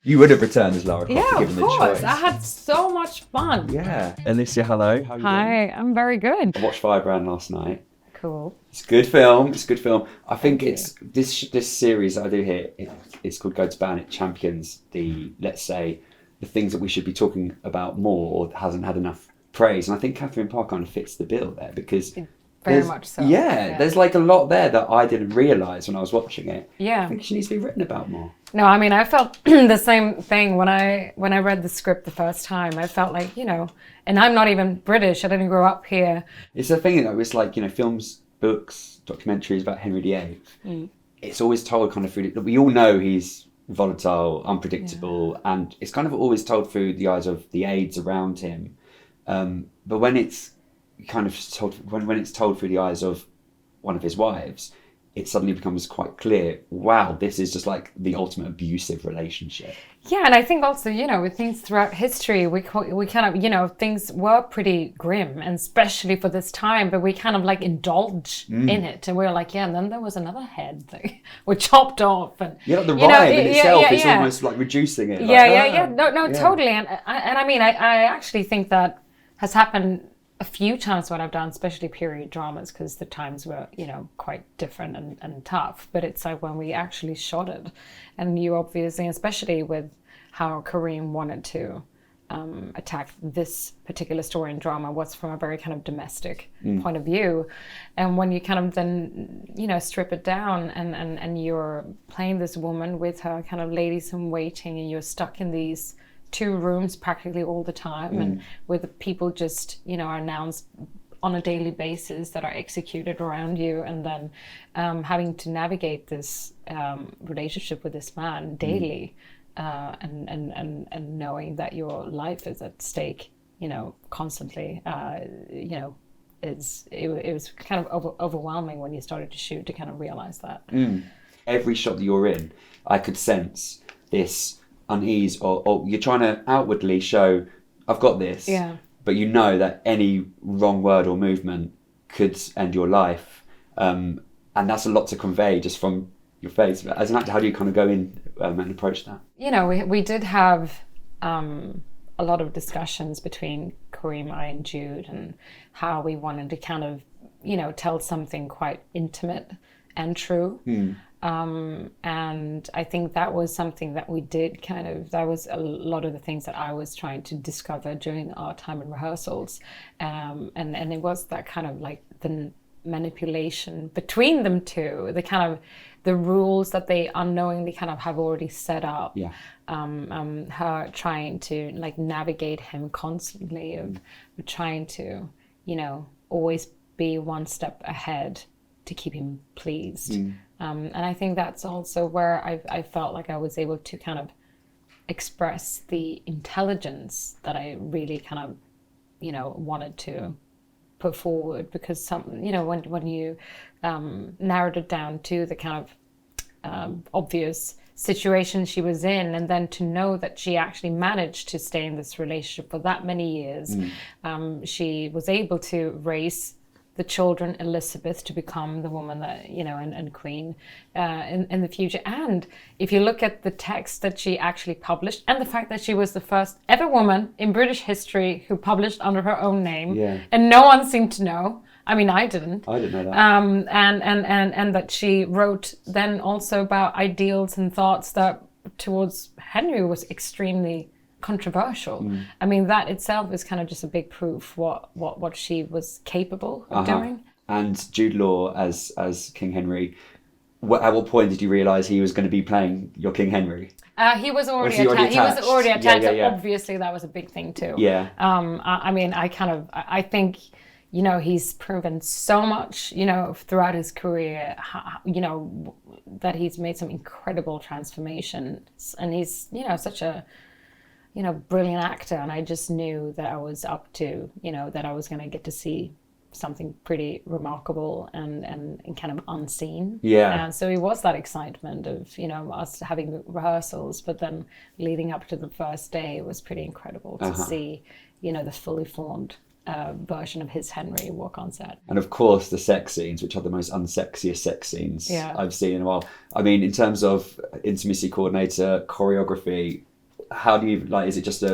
You would have returned as Lara Croft Yeah, given of the course. choice. I had so much fun. Yeah. Alicia, hello. How are you doing? Hi, I'm very good. I watched Firebrand last night. Cool. It's a good film. It's a good film. I think Thank it's this series that I do here. It's called Go to Ban. It champions the, let's say, the things that we should be talking about more or hasn't had enough praise. And I think Catherine Parr kind of fits the bill there because Very much so. Yeah, there's like a lot there that I didn't realise when I was watching it. Yeah. I think she needs to be written about more. No, I mean, I felt the same thing when I read the script the first time. I felt like, and I'm not even British. I didn't grow up here. It's the thing though. It's like films, books, documentaries about Henry VIII. It's always told kind of through. We all know he's volatile, unpredictable, and it's kind of always told through the eyes of the aides around him. But when it's kind of told when it's told through the eyes of one of his wives, it suddenly becomes quite clear, wow, this is just like the ultimate abusive relationship. Yeah, and I think also, with things throughout history, we kind of, things were pretty grim, and especially for this time, but we kind of like indulge in it. And we were like, and then there was another head that we chopped off. And like the rhyme in itself is almost like reducing it. No, totally. And I mean, I actually think that has happened a few times when I've done, especially period dramas, because the times were, quite different and tough. But it's like when we actually shot it, and you obviously, especially with how Karim wanted to attack this particular story and drama, was from a very kind of domestic point of view. And when you kind of then, strip it down and you're playing this woman with her kind of ladies in waiting, and you're stuck in these 2 rooms practically all the time, and with people just, are announced on a daily basis that are executed around you, and then having to navigate this relationship with this man daily, and knowing that your life is at stake, constantly, it was kind of overwhelming when you started to shoot to kind of realize that. Every shot that you're in, I could sense this unease, or you're trying to outwardly show, I've got this, but you know that any wrong word or movement could end your life, and that's a lot to convey just from your face. As an actor, how do you kind of go in and approach that? We did have a lot of discussions between Karim and Jude, and how we wanted to kind of tell something quite intimate and true. And I think that was something that we did that was a lot of the things that I was trying to discover during our time in rehearsals. And it was that kind of like the manipulation between them two, the kind of the rules that they unknowingly kind of have already set up. Her trying to like navigate him constantly, of trying to, always be one step ahead to keep him pleased. And I think that's also where I felt like I was able to kind of express the intelligence that I really kind of, wanted to put forward, because when you narrowed it down to the kind of obvious situation she was in, and then to know that she actually managed to stay in this relationship for that many years, she was able to raise the children, Elizabeth, to become the woman that, and queen in the future. And if you look at the text that she actually published, and the fact that she was the first ever woman in British history who published under her own name, and no one seemed to know. I mean, I didn't know that. And that she wrote then also about ideals and thoughts that towards Henry was extremely controversial. I mean, that itself is kind of just a big proof what she was capable of doing. And Jude Law as King Henry, at what point did you realise he was going to be playing your King Henry? He was already attached. He was already attached. Yeah. Obviously, that was a big thing too. I mean, I think, he's proven so much, throughout his career, that he's made some incredible transformations, and he's, such a brilliant actor, and I just knew that I was up to, that I was going to get to see something pretty remarkable and kind of unseen. And so it was that excitement of, us having rehearsals, but then leading up to the first day, it was pretty incredible to see, the fully formed version of his Henry walk on set. And of course, the sex scenes, which are the most unsexiest sex scenes I've seen in a while. I mean, in terms of intimacy coordinator, choreography, how do you, like, is it just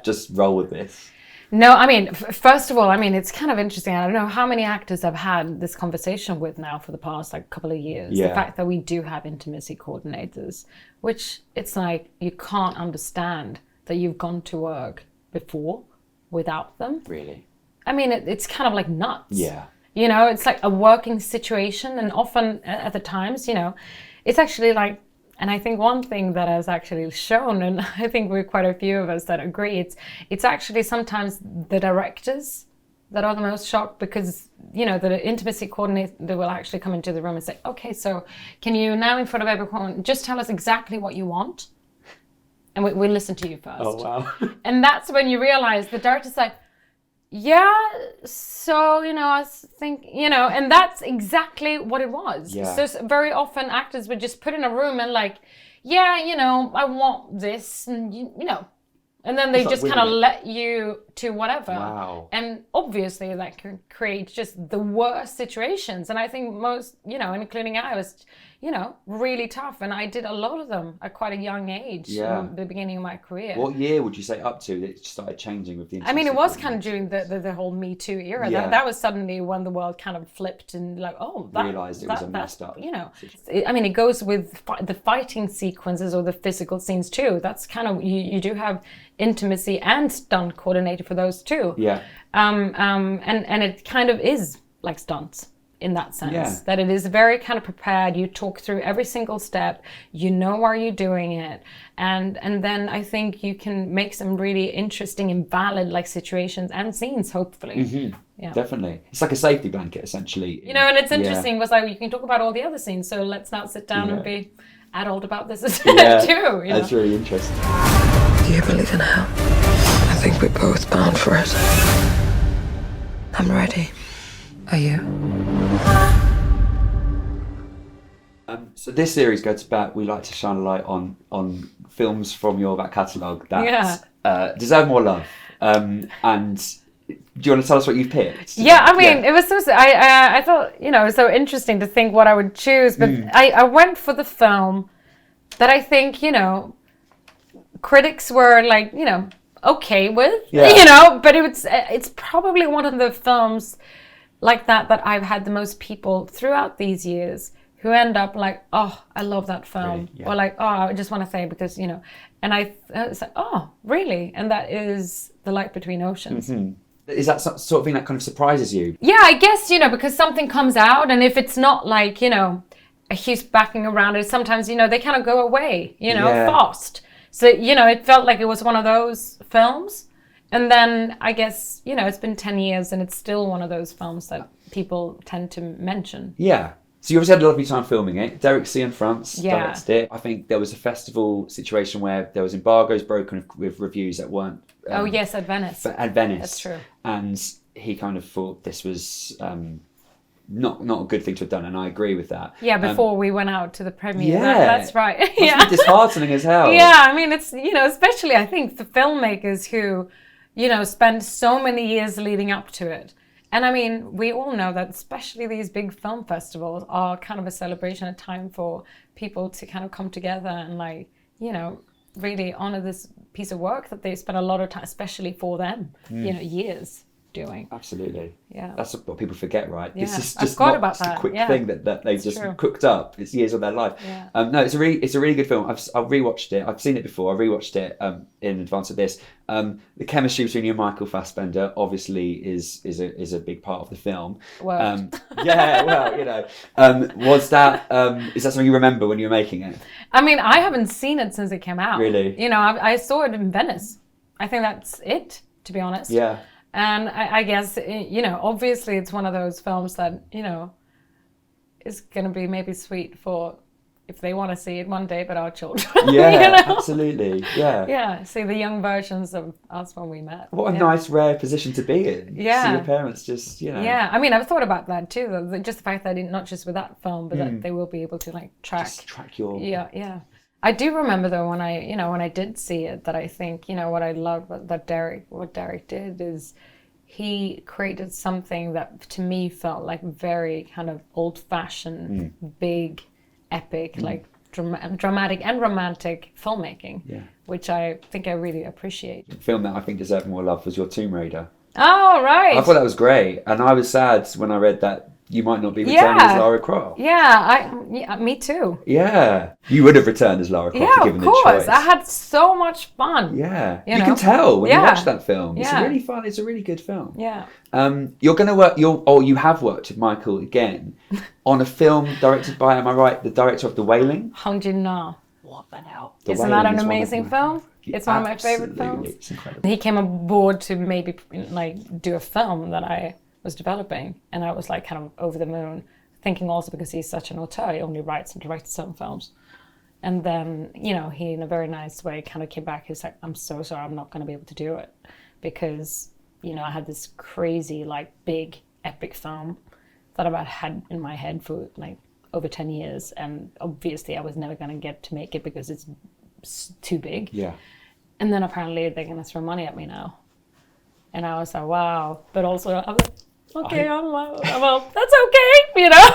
just roll with this? No, I mean, first of all, I mean, it's kind of interesting. I don't know how many actors I've had this conversation with now for the past like couple of years. The fact that we do have intimacy coordinators, which it's like you can't understand that you've gone to work before without them. Really? I mean, it's kind of like nuts. Yeah. You know, it's like a working situation, and often at the times, you know, it's actually like, and I think one thing that has actually shown, and I think we're quite a few of us that agree, it's actually sometimes the directors that are the most shocked, because, you know, the intimacy coordinator will actually come into the room and say, okay, so can you now in front of everyone just tell us exactly what you want? And we'll listen to you first. Oh, wow. And that's when you realize the director's like, yeah, so, you know, I think, you know, and that's exactly what it was. Yeah. So very often actors would just put in a room and like, yeah, you know, I want this, and you know, and then they It's just like kind of winning let you to whatever. Wow. And obviously that can create just the worst situations. And I think most, you know, including I was, you know, really tough. And I did a lot of them at quite a young age, in the beginning of my career. What year would you say up to that it started changing with the intimacy? I mean, it was kind of during the whole Me Too era. Yeah. That was suddenly when the world kind of flipped and like, oh, realised it was a messed up. You know, I mean, it goes with the fighting sequences or the physical scenes too. That's kind of, you do have intimacy and stunt coordinator for those too. Yeah. And it kind of is like stunts in that sense, that it is very kind of prepared. You talk through every single step, you know why you're doing it, and then I think you can make some really interesting and valid like situations and scenes, hopefully. Mm-hmm. Yeah, definitely. It's like a safety blanket, essentially. You know, and it's interesting was like, you can talk about all the other scenes, so let's not sit down and be adult about this too. You know? That's really interesting. Do you believe in hell? I think we're both bound for it. I'm ready. Are you? So this series goes back. We like to shine a light on films from your back catalogue that deserve more love. And do you want to tell us what you've picked? Yeah, I mean, it was so. I thought, you know, it was so interesting to think what I would choose, but I went for the film that I think, you know, critics were like, you know, okay with, you know, but it's probably one of the films like that I've had the most people throughout these years who end up like, oh, I love that film. Really? Or like, oh, I just want to say because, you know, and I was like, oh, really? And that is The Light Between Oceans. Mm-hmm. Is that sort of thing that kind of surprises you? Yeah, I guess, you know, because something comes out and if it's not like, you know, a huge backing around it, sometimes, you know, they kind of go away, you know, fast. So, you know, it felt like it was one of those films. And then I guess, you know, it's been 10 years and it's still one of those films that people tend to mention. Yeah. So you obviously had a lovely time filming it. Derek C. in France directed it. I think there was a festival situation where there was embargoes broken with reviews that weren't... at Venice. At Venice. That's true. And he kind of thought this was... not a good thing to have done, and I agree with that. Yeah, before we went out to the premiere. Yeah, that's right. It's disheartening as hell. Yeah, I mean, it's, you know, especially I think for filmmakers who, you know, spend so many years leading up to it. And I mean, we all know that especially these big film festivals are kind of a celebration, a time for people to kind of come together and like, you know, really honor this piece of work that they spent a lot of time, especially for them, you know, years doing. Absolutely. Yeah. That's what people forget, right? Yeah. This is I just forgot not about just that. a quick thing that they've just true. cooked up. It's years of their life. Yeah. No, it's a really good film. I've rewatched it. I've seen it before. I rewatched it in advance of this. The chemistry between you and Michael Fassbender obviously is a big part of the film. Well. Yeah, well, you know. Was that is that something you remember when you were making it? I mean, I haven't seen it since it came out. Really? You know, I saw it in Venice. I think that's it, to be honest. Yeah. And I guess, you know, obviously it's one of those films that, you know, is going to be maybe sweet for if they want to see it one day, but our children. Yeah, you know? Absolutely. Yeah. Yeah, see the young versions of us when we met. What a nice, rare position to be in. Yeah. See your parents just, you know. Yeah, I mean, I've thought about that too. Just the fact that not just with that film, but that they will be able to like track. Just track your... Yeah. I do remember though when I did see it that I think, you know, what I loved what Derek did is, he created something that to me felt like very kind of old-fashioned, big, epic, like dramatic and romantic filmmaking, which I think I really appreciate. The film that I think deserved more love was your Tomb Raider. Oh, right. I thought that was great, and I was sad when I read that you might not be returning as Lara Croft. Yeah, me too. Yeah, you would have returned as Lara Croft given the choice. Yeah, of course. I had so much fun. Yeah, you can tell when you watch that film. It's Yeah. really fun. It's a really good film. Yeah. You're going to work. You have worked with Michael again on a film directed by, am I right, the director of The Wailing? Hong Jin-na. What the hell? Isn't that an amazing film? It's one of my favorite films. It's incredible. He came aboard to maybe like do a film that I was developing, and I was like kind of over the moon, thinking also because he's such an auteur, he only writes and directs some films. And then, you know, he in a very nice way kind of came back. He was like, I'm so sorry, I'm not going to be able to do it because, you know, I had this crazy like big epic film that I've had in my head for like over 10 years, and obviously I was never going to get to make it because it's too big. Yeah. And then apparently they're going to throw money at me now. And I was like, wow. But also, I'm like, okay, well, that's okay, you know.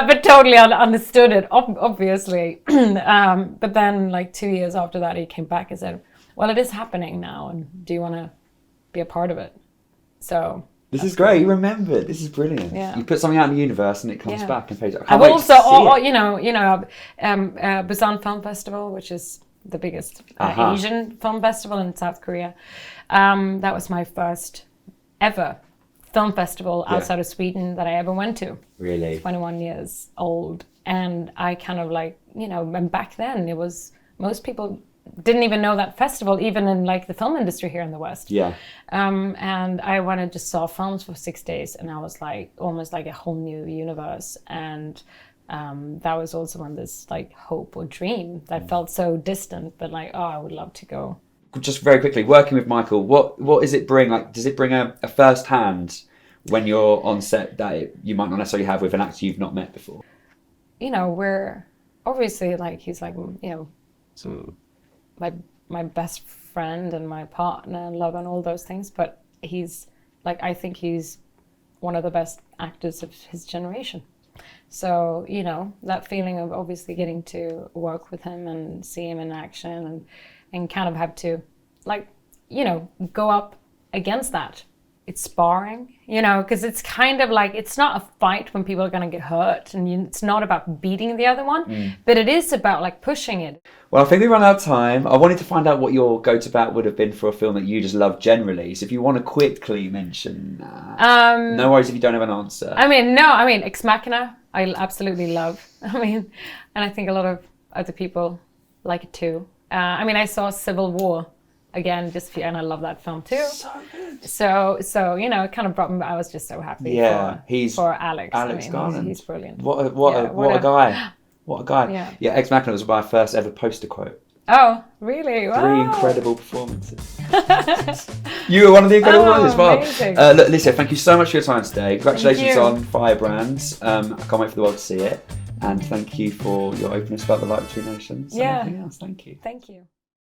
But totally understood it, obviously. But then, like 2 years after that, he came back and said, well, it is happening now, and do you want to be a part of it? So... This is great. You remembered. This is brilliant. Yeah. You put something out in the universe and it comes back and pays. I've also, you know, Busan Film Festival, which is the biggest Asian film festival in South Korea. That was my first ever film festival outside of Sweden that I ever went to. Really? 21 years old. And I kind of like, you know, and back then it was, most people didn't even know that festival, even in like the film industry here in the West. Yeah. And I went and just saw films for 6 days, and I was like almost like a whole new universe. And that was also when this like hope or dream that felt so distant, but like, oh, I would love to go. Just very quickly, working with Michael, what does it bring? Like, does it bring a first hand when you're on set that you might not necessarily have with an actor you've not met before? You know, we're obviously like, he's like, you know, my best friend and my partner and love and all those things, but he's like, I think he's one of the best actors of his generation. So, you know, that feeling of obviously getting to work with him and see him in action and kind of have to, like, you know, go up against that. It's sparring, you know, because it's kind of like, it's not a fight when people are going to get hurt, and it's not about beating the other one, but it is about like pushing it. Well, I think we run out of time. I wanted to find out what your go-to bat would have been for a film that you just love generally. So if you want to quickly mention that. No worries if you don't have an answer. I mean, Ex Machina, I absolutely love. I mean, and I think a lot of other people like it too. I mean, I saw Civil War again, and I love that film too. So good. So you know, it kind of brought me. I was just so happy. For Alex. Garland. He's brilliant. What a guy. What a guy. Yeah, Ex Machina was my first ever poster quote. Oh, really? Wow. 3 incredible performances. You were one of the incredible ones as well. Look, Alicia, thank you so much for your time today. Congratulations on Firebrand. I can't wait for the world to see it. And thank you for your openness about the light between nations. Yeah. And everything else. Thank you. Thank you.